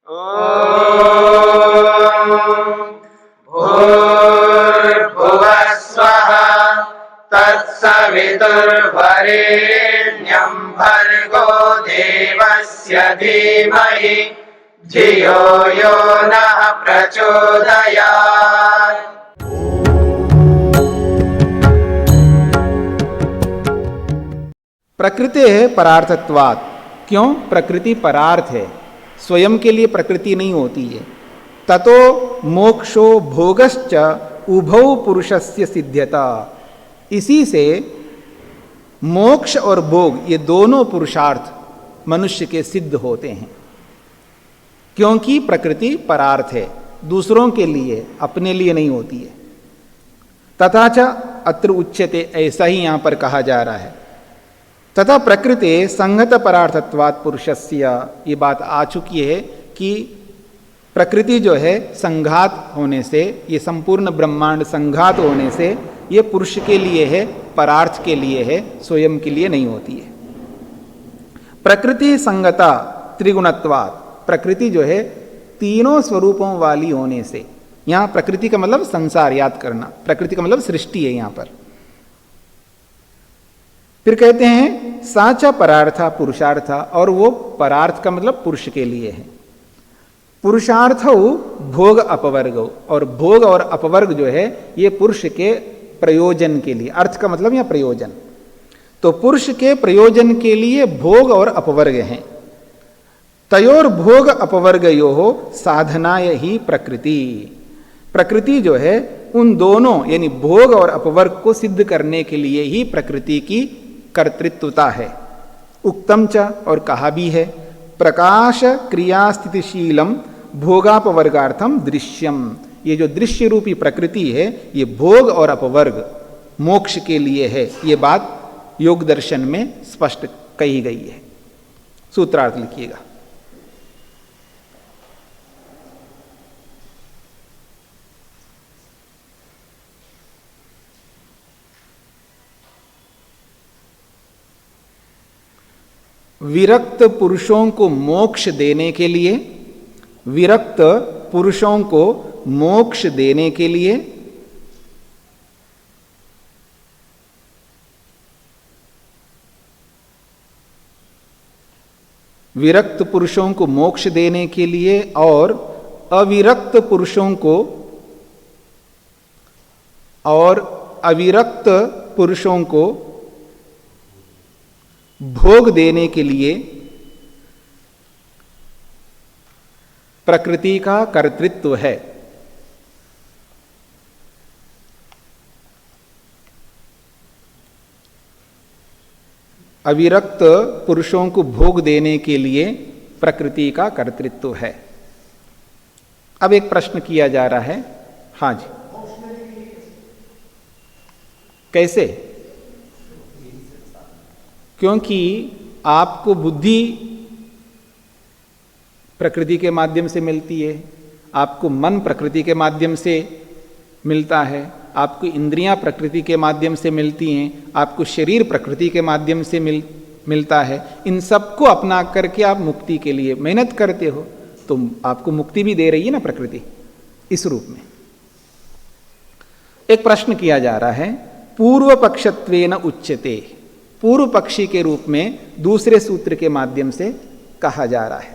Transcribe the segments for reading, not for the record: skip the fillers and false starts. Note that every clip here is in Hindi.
भूर्भुवः स्वः तत्सवितुर्वरेण्यं भर्गो देवस्य धीमहि धियो यो नः प्रचोदयात्। प्रकृति है परार्थत्वात्। क्यों? प्रकृति परार्थ है, स्वयं के लिए प्रकृति नहीं होती है। ततो मोक्षो भोगश्च उभौ पुरुषस्य सिद्ध्यता। इसी से मोक्ष और भोग ये दोनों पुरुषार्थ मनुष्य के सिद्ध होते हैं, क्योंकि प्रकृति परार्थ है, दूसरों के लिए, अपने लिए नहीं होती है। तथा च अत्र उच्यते, ऐसा ही यहां पर कहा जा रहा है। तथा प्रकृति संगत परार्थत्वात् पुरुषस्य, ये बात आ चुकी है कि प्रकृति जो है संघात होने से, ये संपूर्ण ब्रह्मांड संघात होने से ये पुरुष के लिए है, परार्थ के लिए है, स्वयं के लिए नहीं होती है। प्रकृति संगता त्रिगुणत्वात्, प्रकृति जो है तीनों स्वरूपों वाली होने से, यहां प्रकृति का मतलब संसार याद करना, प्रकृति का मतलब सृष्टि है यहां पर। फिर कहते हैं साचा परार्था पुरुषार्था, और वो परार्थ का मतलब पुरुष के लिए है। पुरुषार्थ भोग अपवर्ग, और भोग और अपवर्ग जो है ये पुरुष के प्रयोजन के लिए, अर्थ का मतलब या प्रयोजन, तो पुरुष के प्रयोजन के लिए भोग और अपवर्ग हैं। तयोर भोग अपवर्गयो हो साधनाय ही प्रकृति, प्रकृति जो है उन दोनों यानी भोग और अपवर्ग को सिद्ध करने के लिए ही प्रकृति की कर्तृत्वता है। उक्तम च, और कहा भी है, प्रकाश क्रिया स्थितिशीलम भोगापवर्गार्थम दृश्यम, ये जो दृश्य रूपी प्रकृति है ये भोग और अपवर्ग मोक्ष के लिए है। ये बात योग दर्शन में स्पष्ट कही गई है। सूत्रार्थ लिखिएगा। विरक्त पुरुषों को मोक्ष देने के लिए, विरक्त पुरुषों को मोक्ष देने के लिए विरक्त पुरुषों को मोक्ष देने के लिए और अविरक्त पुरुषों को भोग देने के लिए प्रकृति का कर्तृत्व है। अविरक्त पुरुषों को भोग देने के लिए प्रकृति का कर्तृत्व है। अब एक प्रश्न किया जा रहा है, हाँ जी, कैसे? क्योंकि आपको बुद्धि प्रकृति के माध्यम से मिलती है, आपको मन प्रकृति के माध्यम से मिलता है, आपको इंद्रियां प्रकृति के माध्यम से मिलती हैं, आपको शरीर प्रकृति के माध्यम से मिलता है। इन सबको अपना करके आप मुक्ति के लिए मेहनत करते हो, तो आपको मुक्ति भी दे रही है ना प्रकृति इस रूप में। एक प्रश्न किया जा रहा है, पूर्व पक्षत्वेन उच्यते, पूर्व पक्षी के रूप में दूसरे सूत्र के माध्यम से कहा जा रहा है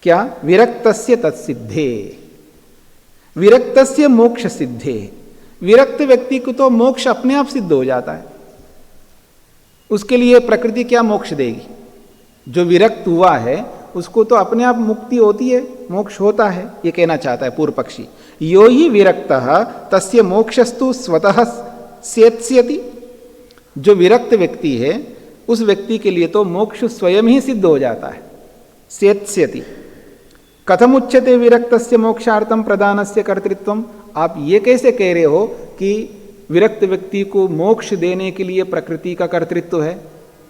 क्या? विरक्तस्य तत्सिद्धे, विरक्तस्य मोक्ष सिद्धे, विरक्त व्यक्ति को तो मोक्ष अपने आप सिद्ध हो जाता है, उसके लिए प्रकृति क्या मोक्ष देगी? जो विरक्त हुआ है उसको तो अपने आप मुक्ति होती है, मोक्ष होता है, ये कहना चाहता है पूर्व पक्षी। यो ही विरक्तः तस्य मोक्षस्तु स्वतः स्येत्स्यति, जो विरक्त व्यक्ति है उस व्यक्ति के लिए तो मोक्ष स्वयं ही सिद्ध हो जाता है, स्येत्स्यति। कथम उच्यते विरक्तस्य मोक्षार्थम प्रदानस्य कर्तृत्वम, आप ये कैसे कह रहे हो कि विरक्त व्यक्ति को मोक्ष देने के लिए प्रकृति का कर्तृत्व है?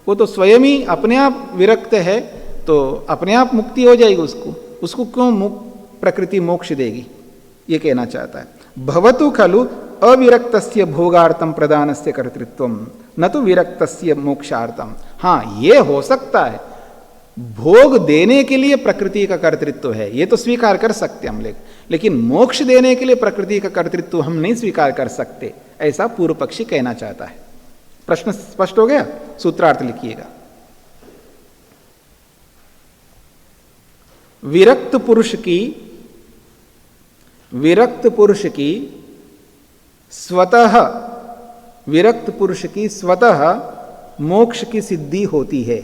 वो तो स्वयं ही अपने आप विरक्त है, तो अपने आप मुक्ति हो जाएगी उसको क्यों प्रकृति मोक्ष देगी? ये कहना चाहता है। भवतु खलु अविरक्तस्य भोगार्थम प्रदानस्य कर्तृत्वम न तो विरक्तस्य मोक्षार्थम। हाँ, ये हो सकता है भोग देने के लिए प्रकृति का कर्तृत्व है, ये तो स्वीकार कर सकते हम, लेकिन मोक्ष देने के लिए प्रकृति का कर्तृत्व हम नहीं स्वीकार कर सकते, ऐसा पूर्व पक्षी कहना चाहता है। प्रश्न स्पष्ट हो गया? सूत्रार्थ लिखिएगा। विरक्त पुरुष की स्वतः मोक्ष की सिद्धि होती है।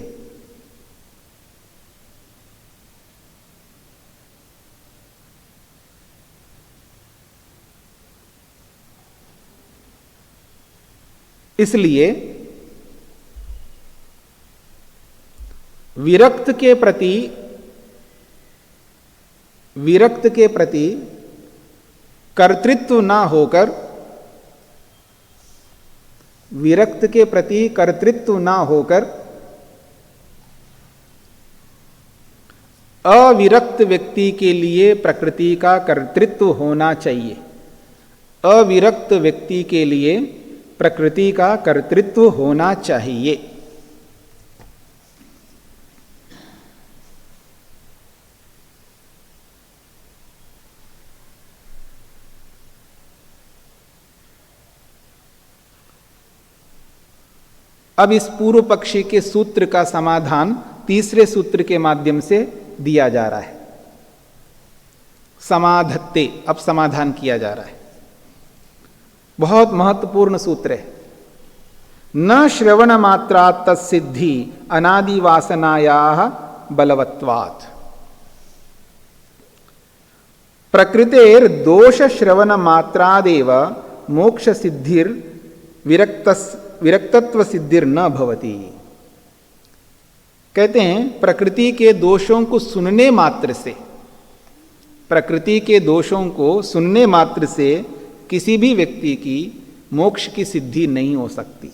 इसलिए विरक्त के प्रति कर्तृत्व ना होकर, विरक्त के प्रति कर्तृत्व ना होकर अविरक्त व्यक्ति के लिए प्रकृति का कर्तृत्व होना चाहिए। अविरक्त व्यक्ति के लिए प्रकृति का कर्तृत्व होना चाहिए। अब इस पूर्व पक्षी के सूत्र का समाधान तीसरे सूत्र के माध्यम से दिया जा रहा है। समाधत्ते, अब समाधान किया जा रहा है। बहुत महत्वपूर्ण सूत्र है। न श्रवण मात्रा तत्सिद्धि अनादि वासनायाः बलवत्वात्। प्रकृतेर दोष श्रवण मात्रादेव मोक्ष सिद्धिर विरक्तत्व सिद्धिर न भवति। कहते हैं प्रकृति के दोषों को सुनने मात्र से, प्रकृति के दोषों को सुनने मात्र से किसी भी व्यक्ति की मोक्ष की सिद्धि नहीं हो सकती,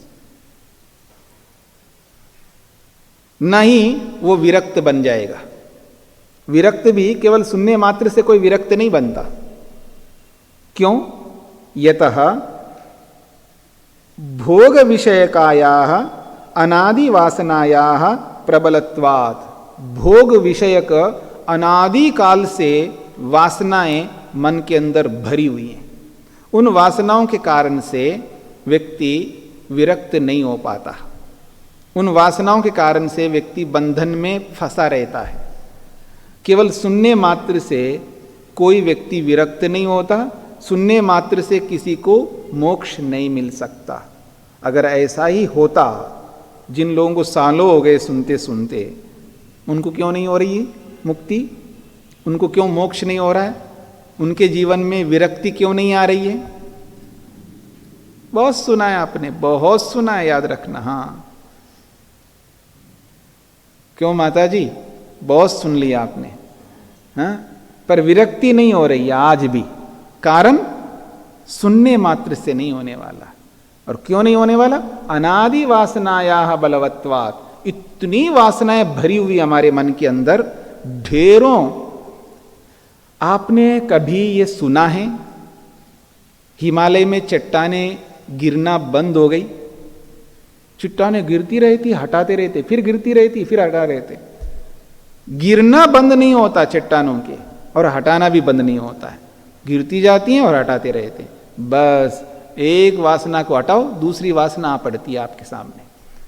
न ही वो विरक्त बन जाएगा। विरक्त भी केवल सुनने मात्र से कोई विरक्त नहीं बनता। क्यों? यतः भोग विषयकायाः अनादि वासनायाः प्रबलत्वात्। भोग विषयक अनादि काल से वासनाएं मन के अंदर भरी हुई हैं। उन वासनाओं के कारण से व्यक्ति विरक्त नहीं हो पाता। उन वासनाओं के कारण से व्यक्ति बंधन में फंसा रहता है। केवल सुनने मात्र से कोई व्यक्ति विरक्त नहीं होता, सुनने मात्र से किसी को मोक्ष नहीं मिल सकता। अगर ऐसा ही होता, जिन लोगों को सालों हो गए सुनते सुनते, उनको क्यों नहीं हो रही है मुक्ति? उनको क्यों मोक्ष नहीं हो रहा है? उनके जीवन में विरक्ति क्यों नहीं आ रही है? बहुत सुना है आपने, बहुत सुना है, याद रखना। हाँ, क्यों माता जी? बहुत सुन लिया आपने। हाँ, पर विरक्ति नहीं हो रही है आज भी। कारण सुनने मात्र से नहीं होने वाला। और क्यों नहीं होने वाला? अनादि वासनायाः बलवत्वात्। इतनी वासनाएं भरी हुई हमारे मन के अंदर, ढेरों। आपने कभी ये सुना है हिमालय में चट्टानें गिरना बंद हो गई? चट्टानें गिरती रहती, हटाते रहते, फिर गिरती रहती, फिर हटा रहते। गिरना बंद नहीं होता चट्टानों के, और हटाना भी बंद नहीं होता है। गिरती जाती हैं और हटाते रहते। बस एक वासना को हटाओ, दूसरी वासना आ पड़ती है आपके सामने।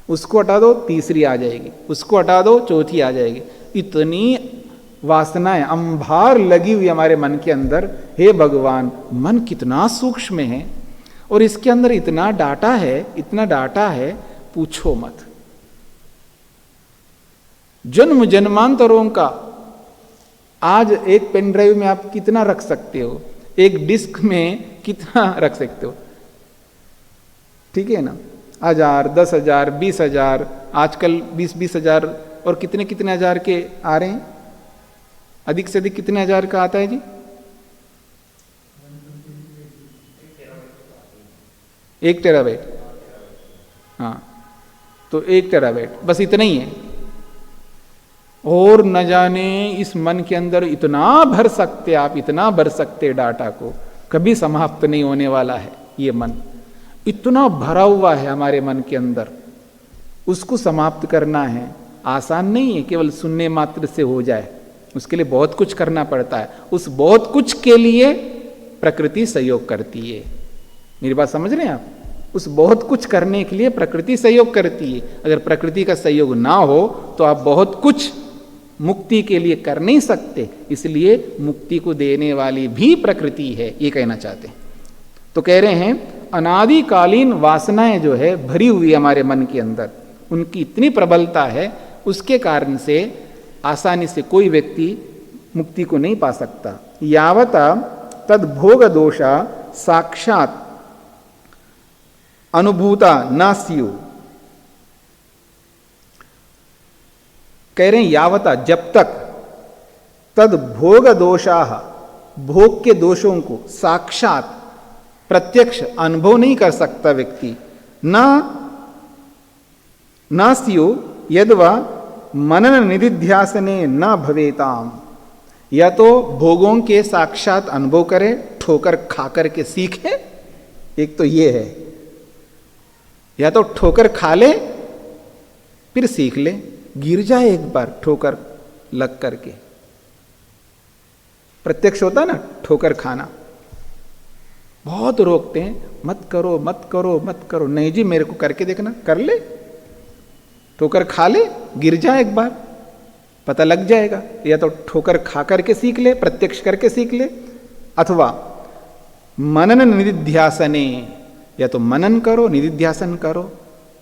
उसको हटा दो, तीसरी आ जाएगी। उसको हटा दो, चौथी आ जाएगी। इतनी वासनाएं अंबार लगी हुई हमारे मन के अंदर। हे भगवान, मन कितना सूक्ष्म है और इसके अंदर इतना डाटा है, इतना डाटा है, पूछो मत। जन्म जन्मांतरों का। आज एक पेन ड्राइव में आप कितना रख सकते हो? एक डिस्क में कितना रख सकते हो? ठीक है ना? 1000, 10,000, 20,000, आजकल 20-20 हजार और कितने कितने हजार के आ रहे हैं। अधिक से अधिक कितने हजार का आता है जी? 1 टेराबाइट। हाँ, तो 1 टेराबाइट बस इतना ही है। और न जाने इस मन के अंदर इतना भर सकते आप, इतना भर सकते डाटा को, कभी समाप्त नहीं होने वाला है। ये मन इतना भरा हुआ है हमारे मन के अंदर, उसको समाप्त करना है आसान नहीं है केवल सुनने मात्र से हो जाए, उसके लिए बहुत कुछ करना पड़ता है। उस बहुत कुछ के लिए प्रकृति सहयोग करती है। मेरी बात समझ रहे हैं आप? उस बहुत कुछ करने के लिए प्रकृति सहयोग करती है। अगर प्रकृति का सहयोग ना हो तो आप बहुत कुछ मुक्ति के लिए कर नहीं सकते। इसलिए मुक्ति को देने वाली भी प्रकृति है, ये कहना चाहते हैं। तो कह रहे हैं अनादिकालीन वासनाएं जो है भरी हुई है हमारे मन के अंदर, उनकी इतनी प्रबलता है, उसके कारण से आसानी से कोई व्यक्ति मुक्ति को नहीं पा सकता। यावता तद भोग दोषा साक्षात अनुभूता न स्यु। कह रहे हैं यावता, जब तक तद भोग दोषा, भोग के दोषों को साक्षात प्रत्यक्ष अनुभव नहीं कर सकता व्यक्ति, न स्यु यद्वा मनन निधिध्यासने न भवेताम। या तो भोगों के साक्षात अनुभव करे, ठोकर खा करके सीखे, एक तो ये है, या तो ठोकर खा ले फिर सीख ले, गिर जाए एक बार ठोकर लग करके। प्रत्यक्ष होता ना ठोकर खाना, बहुत रोकते हैं, मत करो मत करो मत करो। नहीं जी मेरे को करके देखना, कर ले, ठोकर खा ले, गिर जाए एक बार, पता लग जाएगा। या तो ठोकर खा करके सीख ले, प्रत्यक्ष करके सीख ले, अथवा मनन निधिध्यासने, या तो मनन करो, निधिध्यासन करो।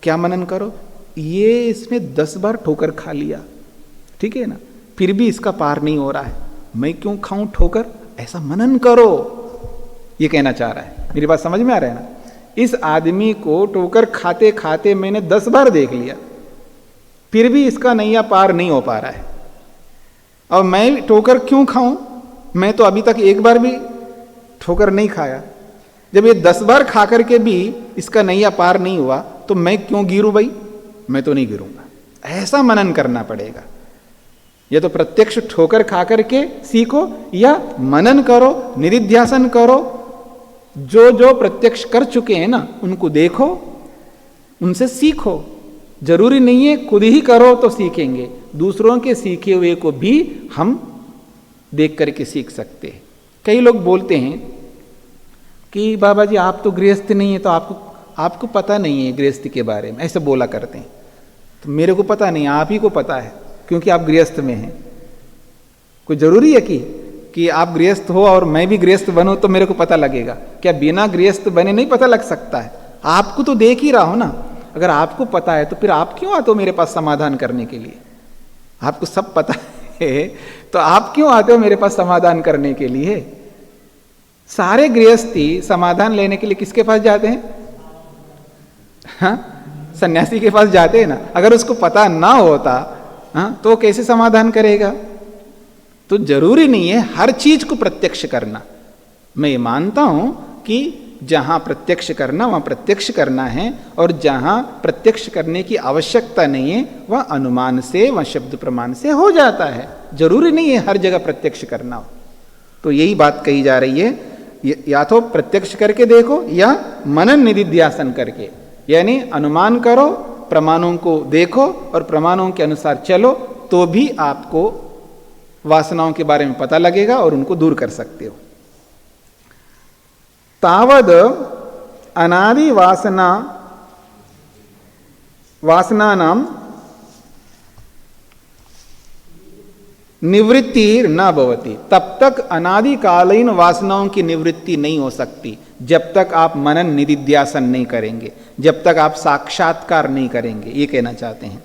क्या मनन करो? ये इसमें 10 बार ठोकर खा लिया, ठीक है ना, फिर भी इसका पार नहीं हो रहा है, मैं क्यों खाऊं ठोकर? ऐसा मनन करो, ये कहना चाह रहा है। मेरी बात समझ में आ रहा है ना? इस आदमी को ठोकर खाते खाते मैंने 10 बार देख लिया, फिर भी इसका नैया पार नहीं हो पा रहा है। अब मैं ठोकर क्यों खाऊं? मैं तो अभी तक एक बार भी ठोकर नहीं खाया। जब ये 10 बार खा करके भी इसका नैया पार नहीं हुआ तो मैं क्यों गिरूं भाई? मैं तो नहीं गिरूंगा। ऐसा मनन करना पड़ेगा। या तो प्रत्यक्ष ठोकर खा करके सीखो, या मनन करो, निधिध्यासन करो। जो जो प्रत्यक्ष कर चुके हैं ना उनको देखो, उनसे सीखो। जरूरी नहीं है खुद ही करो तो सीखेंगे, दूसरों के सीखे हुए को भी हम देख करके सीख सकते हैं। कई लोग बोलते हैं कि बाबा जी आप तो गृहस्थ नहीं है तो आपको पता नहीं है गृहस्थी के बारे में, ऐसे बोला करते हैं। तो मेरे को पता नहीं, आप ही को पता है क्योंकि आप गृहस्थ में हैं। कोई जरूरी है कि आप गृहस्थ हो और मैं भी गृहस्थ बनूं तो मेरे को पता लगेगा? क्या बिना गृहस्थ बने नहीं पता लग सकता है? आपको तो देख ही रहा हो ना। अगर आपको पता है तो फिर आप क्यों आते हो मेरे पास समाधान करने के लिए? आपको सब पता है तो आप क्यों आते हो मेरे पास समाधान करने के लिए? सारे गृहस्थी समाधान लेने के लिए किसके पास जाते हैं? हाँ, सन्यासी के पास जाते हैं ना। अगर उसको पता ना होता हाँ, तो कैसे समाधान करेगा? तो जरूरी नहीं है हर चीज को प्रत्यक्ष करना। मैं ये मानता हूं कि जहां प्रत्यक्ष करना वहां प्रत्यक्ष करना है, और जहां प्रत्यक्ष करने की आवश्यकता नहीं है वह अनुमान से, वह शब्द प्रमाण से हो जाता है। जरूरी नहीं है हर जगह प्रत्यक्ष करना हो। तो यही बात कही जा रही है, या तो प्रत्यक्ष करके देखो या मनन निधिध्यासन करके, यानी अनुमान करो, प्रमाणों को देखो और प्रमाणों के अनुसार चलो, तो भी आपको वासनाओं के बारे में पता लगेगा और उनको दूर कर सकते हो। तावद अनादि वासनानाम निवृत्ति न भवति, तब तक अनादिकालीन वासनाओं की निवृत्ति नहीं हो सकती जब तक आप मनन निधिध्यासन नहीं करेंगे, जब तक आप साक्षात्कार नहीं करेंगे। ये कहना चाहते हैं।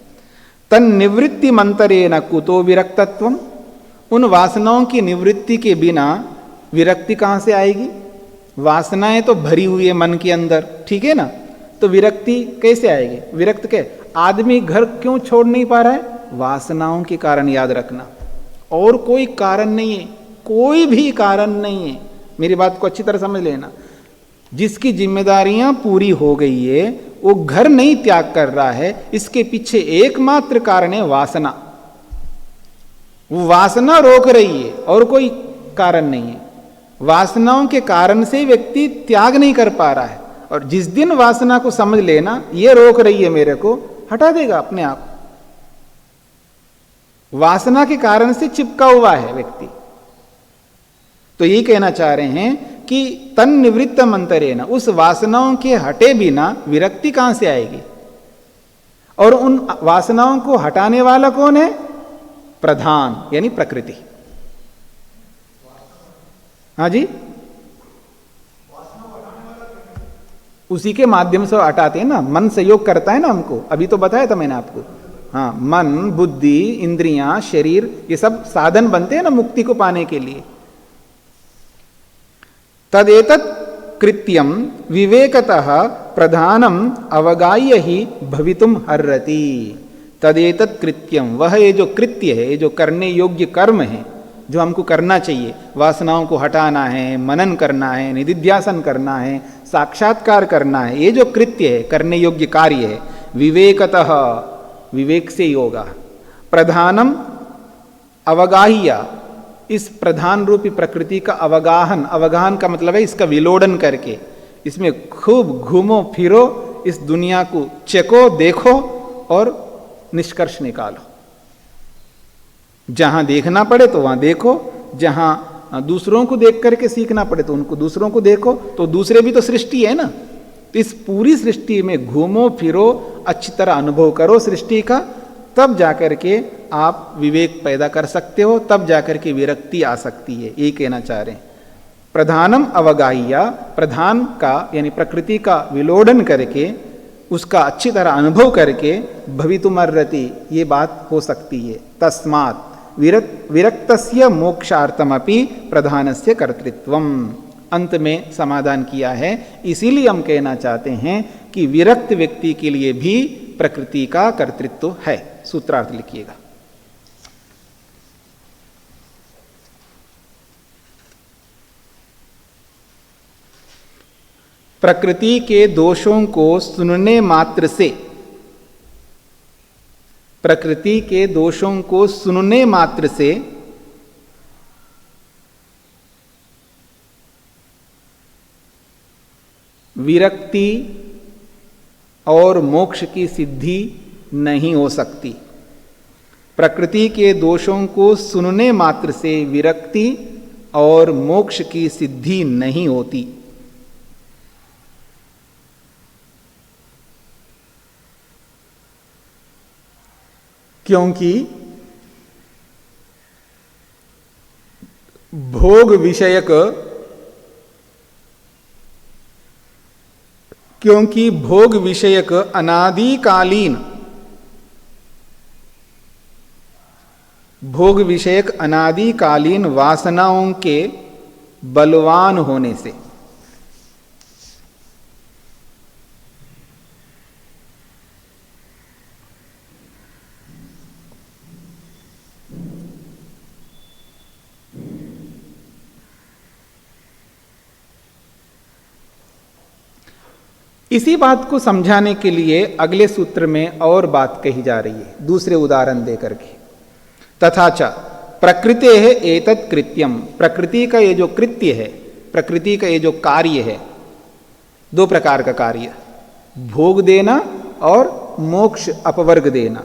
तन निवृत्ति मंतरेण कुतो विरक्तत्वम, उन वासनाओं की निवृत्ति के बिना विरक्ति कहां से आएगी? वासनाएं तो भरी हुई है मन के अंदर, ठीक है ना, तो विरक्ति कैसे आएगी? विरक्त के आदमी घर क्यों छोड़ नहीं पा रहा है? वासनाओं के कारण, याद रखना, और कोई कारण नहीं है, कोई भी कारण नहीं है। मेरी बात को अच्छी तरह समझ लेना। जिसकी जिम्मेदारियां पूरी हो गई है वो घर नहीं त्याग कर रहा है, इसके पीछे एकमात्र कारण है वासना। वो वासना रोक रही है और कोई कारण नहीं है। वासनाओं के कारण से व्यक्ति त्याग नहीं कर पा रहा है, और जिस दिन वासना को समझ लेना ये रोक रही है मेरे को, हटा देगा अपने आप। वासना के कारण से चिपका हुआ है व्यक्ति। तो यही कहना चाह रहे हैं कि तन निवृत्त मंतरेण, उस वासनाओं के हटे बिना विरक्ति कहां से आएगी? और उन वासनाओं को हटाने वाला कौन है? प्रधान यानी प्रकृति। हाँ जी, उसी के माध्यम से हटाते हैं ना, मन सहयोग करता है ना हमको। अभी तो बताया था मैंने आपको। हाँ, मन, बुद्धि, इंद्रियां, शरीर, ये सब साधन बनते हैं ना मुक्ति को पाने के लिए। तदेतत् कृत्यम विवेकतः प्रधानम अवगाह्य ही भवितुम हर्रति। तदेतत् कृत्यम, वह ये जो कृत्य है, ये जो करने योग्य कर्म है, जो हमको करना चाहिए, वासनाओं को हटाना है, मनन करना है, निधिध्यासन करना है, साक्षात्कार करना है, ये जो कृत्य है, करने योग्य कार्य है, विवेकतः, विवेक से ही होगा। प्रधानम अवगाह्य, इस प्रधान रूपी प्रकृति का अवगाहन, अवगाहन का मतलब है इसका विलोडन करके, इसमें खूब घूमो फिरो, इस दुनिया को चेको, देखो और निष्कर्ष निकालो। जहां देखना पड़े तो वहां देखो, जहां दूसरों को देख करके सीखना पड़े तो उनको दूसरों को देखो, तो दूसरे भी तो सृष्टि है ना। तो इस पूरी सृष्टि में घूमो फिरो, अच्छी तरह अनुभव करो सृष्टि का, तब जाकर के आप विवेक पैदा कर सकते हो, तब जाकर के विरक्ति आ सकती है। यही कहना चाह रहे हैं। प्रधानम अवगाह्य, प्रधान का यानी प्रकृति का विलोडन करके, उसका अच्छी तरह अनुभव करके भवितुमर्हति, ये बात हो सकती है। तस्मात् विरक्तस्य मोक्षार्थमपि प्रधानस्य कर्तृत्वम, अंत में समाधान किया है। इसीलिए हम कहना चाहते हैं कि विरक्त व्यक्ति के लिए भी प्रकृति का कर्तृत्व है। सूत्रार्थ लिखिएगा। प्रकृति के दोषों को सुनने मात्र से, प्रकृति के दोषों को सुनने मात्र से विरक्ति और मोक्ष की सिद्धि नहीं हो सकती। प्रकृति के दोषों को सुनने मात्र से विरक्ति और मोक्ष की सिद्धि नहीं होती। क्योंकि भोग विषयक, क्योंकि भोग विषयक अनादिकालीन, भोग विषयक अनादिकालीन वासनाओं के बलवान होने से, इसी बात को समझाने के लिए अगले सूत्र में और बात कही जा रही है, दूसरे उदाहरण देकर के। तथा च प्रकृते है एतत् कृत्यम, प्रकृति का ये जो कृत्य है, प्रकृति का ये जो कार्य है, दो प्रकार का कार्य, भोग देना और मोक्ष अपवर्ग देना।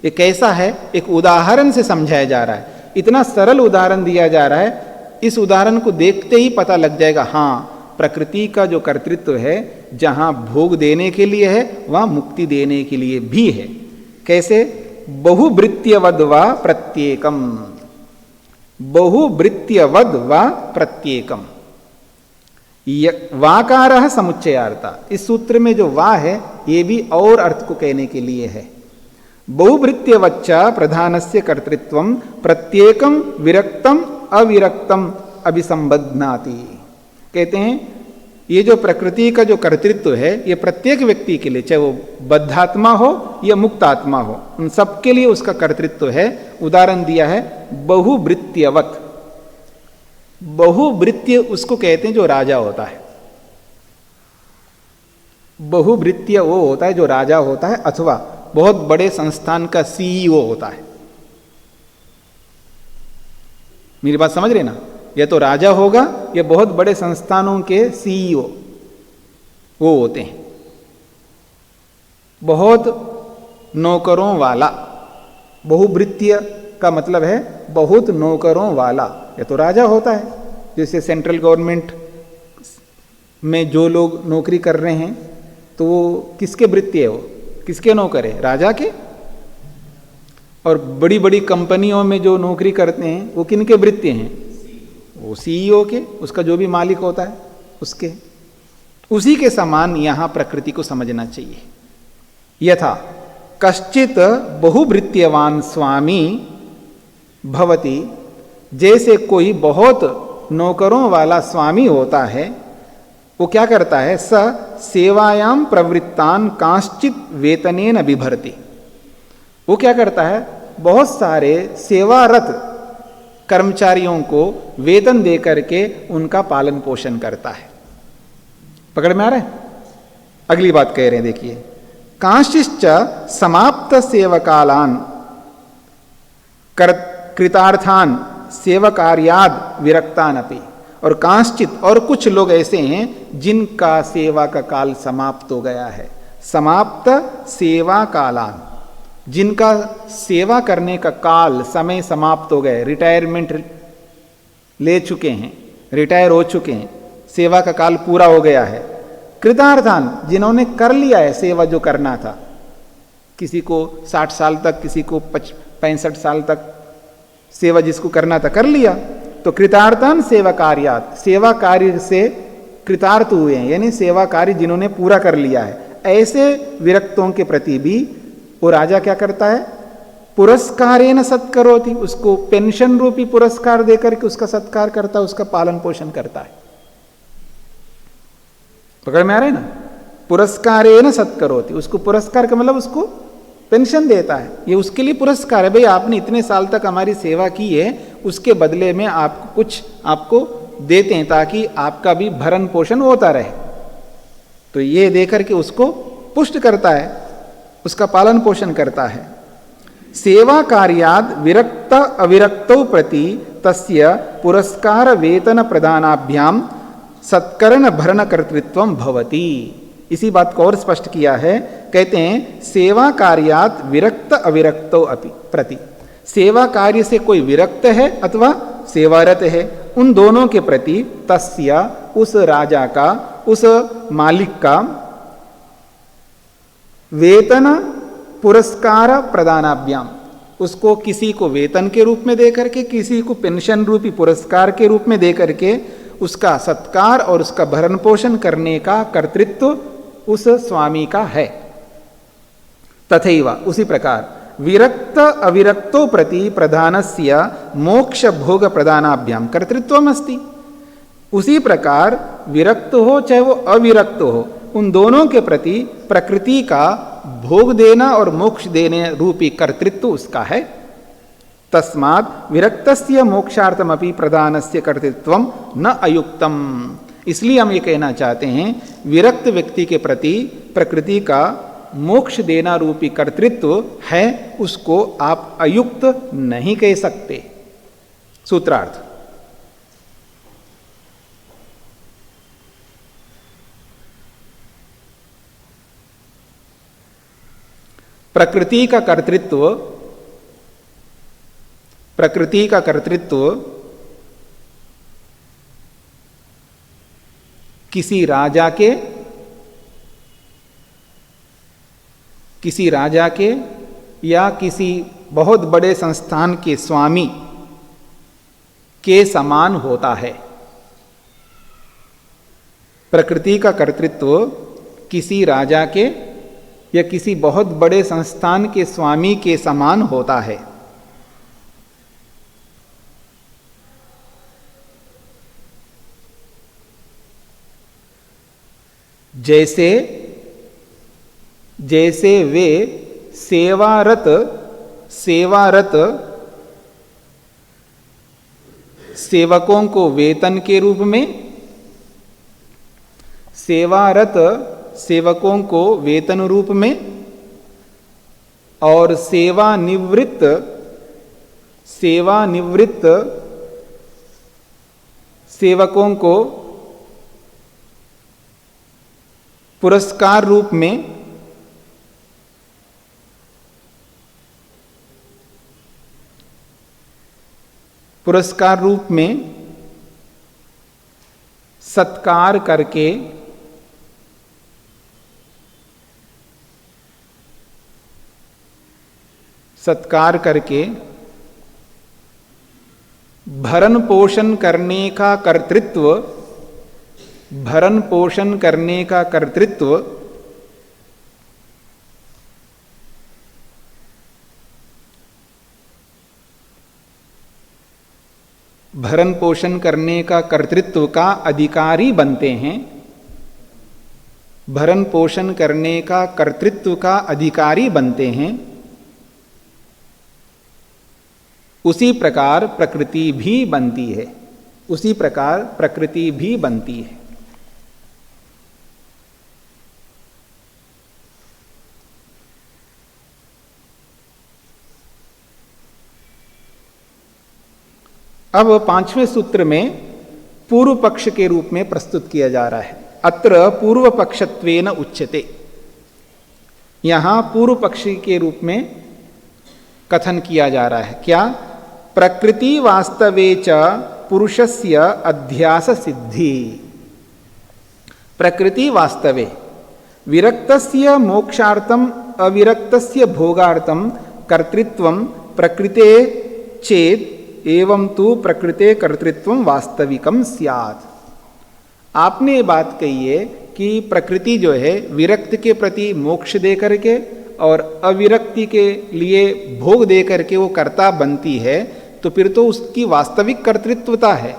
ये कैसा है? एक उदाहरण से समझाया जा रहा है। इतना सरल उदाहरण दिया जा रहा है, इस उदाहरण को देखते ही पता लग जाएगा, हाँ, प्रकृति का जो कर्तृत्व है, जहां भोग देने के लिए है वहां मुक्ति देने के लिए भी है। कैसे? बहुवृत्त्यवद व प्रत्येकम, बहुवृत्त्यवद व प्रत्येकम। वाकारः समुच्चयार्था, इस सूत्र में जो वा है ये भी और अर्थ को कहने के लिए है। बहुवृत्त्यवच्च प्रधानस्य कर्तृत्वम प्रत्येकम विरक्तम अविरक्तम अभिसंबध्नाति। कहते हैं ये जो प्रकृति का जो कर्तृत्व है, ये प्रत्येक व्यक्ति के लिए, चाहे वो बद्धात्मा हो या मुक्तात्मा हो, उन सबके लिए उसका कर्तृत्व है। उदाहरण दिया है बहुवृत्त्यवत। बहुवृत्य उसको कहते हैं जो राजा होता है। बहुवृत्य वो होता है जो राजा होता है, अथवा बहुत बड़े संस्थान का सीईओ होता है। मेरी बात समझ रहे ना? या तो राजा होगा या बहुत बड़े संस्थानों के सीईओ वो होते हैं। बहुत नौकरों वाला, बहुवृत्तीय का मतलब है बहुत नौकरों वाला। ये तो राजा होता है। जैसे सेंट्रल गवर्नमेंट में जो लोग नौकरी कर रहे हैं तो वो किसके वृत्ति है, वो किसके नौकर है, राजा के। और बड़ी बड़ी कंपनियों में जो नौकरी करते हैं वो किनके वृत्ति हैं, वो सीईओ के, उसका जो भी मालिक होता है उसके। उसी के समान यहां प्रकृति को समझना चाहिए। यथा कश्चित बहुवृत्त्यवान स्वामी भवति, जैसे कोई बहुत नौकरों वाला स्वामी होता है, वो क्या करता है, स सेवायाम प्रवृत्तान कांश्चित वेतनेन बिभर्ति। वो क्या करता है, बहुत सारे सेवारत कर्मचारियों को वेतन दे करके उनका पालन पोषण करता है। पकड़ में आ रहा है? अगली बात कह रहे हैं, देखिए, कांश्चिश्च समाप्त सेवकालान कृतार्थान सेवकार्याद विरक्तान अपि। और कांश्चित, और कुछ लोग ऐसे हैं जिनका सेवा का काल समाप्त हो गया है। समाप्त सेवा कालान, जिनका सेवा करने का काल समय समाप्त हो गए, रिटायरमेंट ले चुके हैं, रिटायर हो चुके हैं, सेवा का काल पूरा हो गया है। कृतार्थान, जिन्होंने कर लिया है सेवा जो करना था, किसी को 60 साल तक, किसी को 65 साल तक सेवा जिसको करना था कर लिया, तो कृतार्थान सेवा कार्यात, सेवा कार्य से कृतार्थ हुए हैं, यानी सेवा कार्य जिन्होंने पूरा कर लिया है। ऐसे विरक्तों के प्रति भी वो राजा क्या करता है, पुरस्कारेण सत्करोति, उसको पेंशन रूपी पुरस्कार देकर के उसका सत्कार करता है, उसका पालन पोषण करता है। पकड़ में आ रहे ना? पुरस्कारेण सत्करोति, उसको पुरस्कार का मतलब उसको पेंशन देता है, ये उसके लिए पुरस्कार है। भाई आपने इतने साल तक हमारी सेवा की है, उसके बदले में आपको कुछ आपको देते हैं ताकि आपका भी भरण पोषण होता रहे। तो ये देकर के उसको पुष्ट करता है, उसका पालन पोषण करता है। सेवा कार्याद विरक्त अविरक्तौ प्रति तस्य पुरस्कार वेतन प्रदानाभ्याम सत्करण भरण कर्तृत्वम भवति। इसी बात को और स्पष्ट किया है, कहते हैं सेवा कार्यात विरक्त अविरक्तौ अपि प्रति। सेवा कार्य से कोई विरक्त है अथवा सेवारत है, उन दोनों के प्रति तस्य, उस राजा का, उस मालिक का वेतन पुरस्कार प्रदानाभ्याम, उसको किसी को वेतन के रूप में दे करके, किसी को पेंशन रूपी पुरस्कार के रूप में दे करके उसका सत्कार और उसका भरण पोषण करने का कर्तृत्व उस स्वामी का है। तथैव, उसी प्रकार विरक्त अविरक्तो प्रति प्रधानस्य मोक्ष भोग प्रदानाभ्याम कर्तृत्वम अस्ति। उसी प्रकार विरक्त हो चाहे वो अविरक्त हो, उन दोनों के प्रति प्रकृति का भोग देना और मोक्ष देने रूपी कर्तृत्व उसका है। तस्मात् विरक्तस्य मोक्षार्थमपि प्रदानस्य कर्तृत्वम न अयुक्तम। इसलिए हम ये कहना चाहते हैं, विरक्त व्यक्ति के प्रति प्रकृति का मोक्ष देना रूपी कर्तृत्व है, उसको आप अयुक्त नहीं कह सकते। सूत्रार्थ, प्रकृति का कर्तृत्व, प्रकृति का कर्तृत्व किसी राजा के या किसी बहुत बड़े संस्थान के स्वामी के समान होता है। प्रकृति का कर्तृत्व किसी राजा के या किसी बहुत बड़े संस्थान के स्वामी के समान होता है। जैसे वे सेवारत सेवकों को वेतन के रूप में, सेवारत सेवकों को वेतन रूप में और सेवानिवृत्त सेवकों को पुरस्कार रूप में पुरस्कार रूप में सत्कार करके भरण पोषण करने का कर्तृत्व भरण पोषण करने का कर्तृत्व भरण पोषण करने का कर्तृत्व का अधिकारी बनते हैं, भरण पोषण करने का कर्तृत्व का अधिकारी बनते हैं, उसी प्रकार प्रकृति भी बनती है, उसी प्रकार प्रकृति भी बनती है। अब 5वें सूत्र में पूर्व पक्ष के रूप में प्रस्तुत किया जा रहा है। अत्र पूर्व पक्षत्वेन उच्यते, यहां पूर्व पक्षी के रूप में कथन किया जा रहा है। क्या? प्रकृति वास्तवे च पुरुषस्य अध्यास सिद्धि। प्रकृति वास्तवे विरक्तस्य मोक्षार्थम अविरक्तस्य भोगार्थम कर्तृत्वं प्रकृते चेत एवं तु प्रकृते कर्तृत्वं वास्तविकम स्यात्। आपने ये बात कही है कि प्रकृति जो है विरक्त के प्रति मोक्ष दे करके और अविरक्ति के लिए भोग दे करके वो कर्ता बनती है, तो फिर तो उसकी वास्तविक कर्तृत्वता है,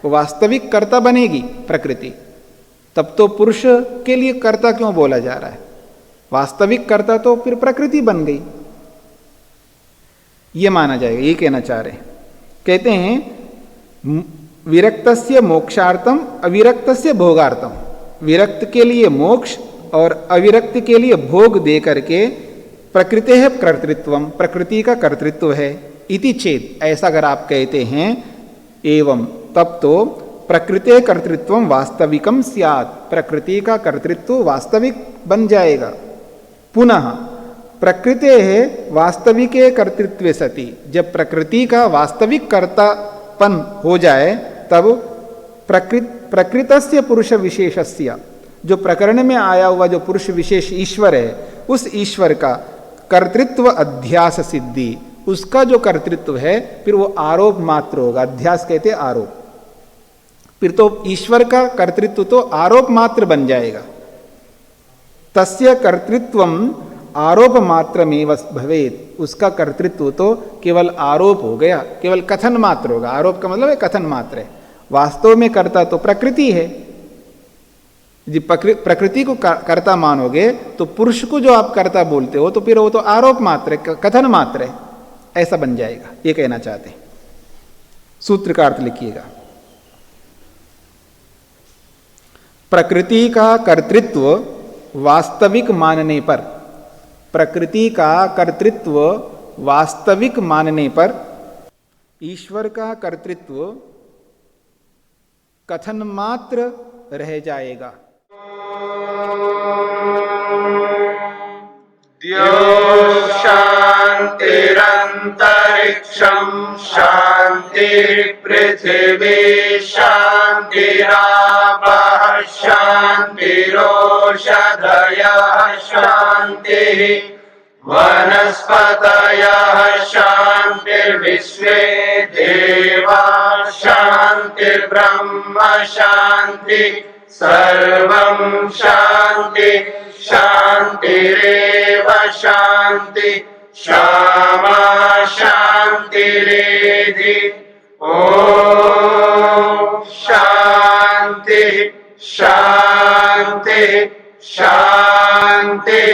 वो वास्तविक कर्ता बनेगी प्रकृति। तब तो पुरुष के लिए कर्ता क्यों बोला जा रहा है? वास्तविक कर्ता तो फिर प्रकृति बन गई, ये माना जाएगा, ये कहना चाह रहे हैं। कहते हैं विरक्तस्य मोक्षार्थम अविरक्तस्य भोगार्थम, विरक्त के लिए मोक्ष और अविरक्त के लिए भोग दे करके प्रकृति है कर्तृत्वम, प्रकृति का कर्तृत्व है। इति चेत, ऐसा अगर आप कहते हैं, एवं तब तो प्रकृति कर्तृत्वम वास्तविकम स्यात्, प्रकृति का कर्तृत्व वास्तविक बन जाएगा। पुनः प्रकृति है वास्तविक कर्तृत्व सति, जब प्रकृति का वास्तविक कर्तापन हो जाए तब प्रकृतस्य पुरुष विशेषस्य, जो प्रकरण में आया हुआ जो पुरुष विशेष ईश्वर है, उस ईश्वर का कर्तृत्व अध्यास सिद्धि, उसका जो कर्तृत्व है फिर वो आरोप मात्र होगा। अध्यास कहते आरोप, फिर तो ईश्वर का कर्तृत्व तो आरोप मात्र बन जाएगा। तस्य कर्तृत्वम आरोप मात्र में भवेत, उसका कर्तृत्व तो केवल आरोप हो गया, केवल कथन मात्र होगा। आरोप का मतलब है कथन मात्र है, वास्तव में कर्ता तो प्रकृति है। जब प्रकृति को कर्ता मानोगे तो पुरुष को जो आप कर्ता बोलते हो तो फिर वो तो आरोप मात्र है, कथन मात्र है, ऐसा बन जाएगा, ये कहना चाहते हैं। सूत्र का अर्थ लिखिएगा। प्रकृति का कर्तृत्व वास्तविक मानने पर, प्रकृति का कर्तृत्व वास्तविक मानने पर ईश्वर का कर्तृत्व कथन मात्र रह जाएगा। द्यौः शान्तिरन्तरिक्षं शान्तिः पृथिवी शान्तिरापः शान्तिरोषधयः शान्तिः वनस्पतयः शान्तिर्विश्वे देवाः शान्तिर्ब्रह्म शान्तिः सर्वं शान्तिः शान्तिरेव शान्तिः क्षमा शान्तिरेधि। ॐ शान्तिः शान्तिः शान्तिः।